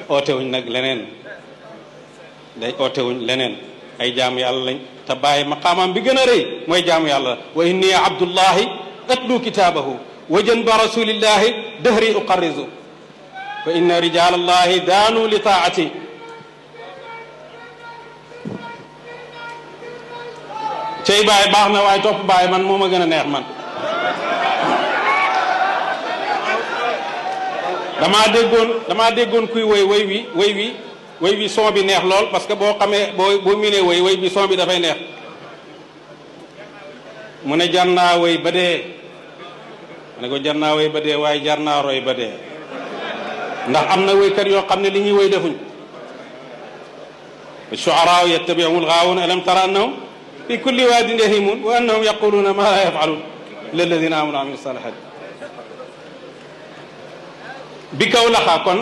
ootewuñ nag leneen day ootewuñ leneen ay jaamu yàlla lañ te bàyyi maqaamam bi gën a rëy mooy jaamu yàlla wa inni abdullahi atlu kitaabahu wa janba rasulillahi dahri uqarrizu fa inna rijalallahi daanu li taati cey bàyyi baax na waaye topp bàyyi man moo ma gën a neex man damaa déggoon kuy woy wi son bi neex lool parce que boo xamee boo miinee woy bi son bi dafay neex mu ne jar naa woy ba dee mu ne ko jar naa woy ba dee waaye jar naa roy ba dee ndax am na woykat yoo xam ne li ñuy woy defuñ shu'araa yattabi'uhum al-ghaawuun alam tara annahum fi kulli waadin yahiimuun wa annahum yaquluuna maa laa yaf'aluun illa allaziina aamanuu wa amilu saalihaat bi kaw laxa kon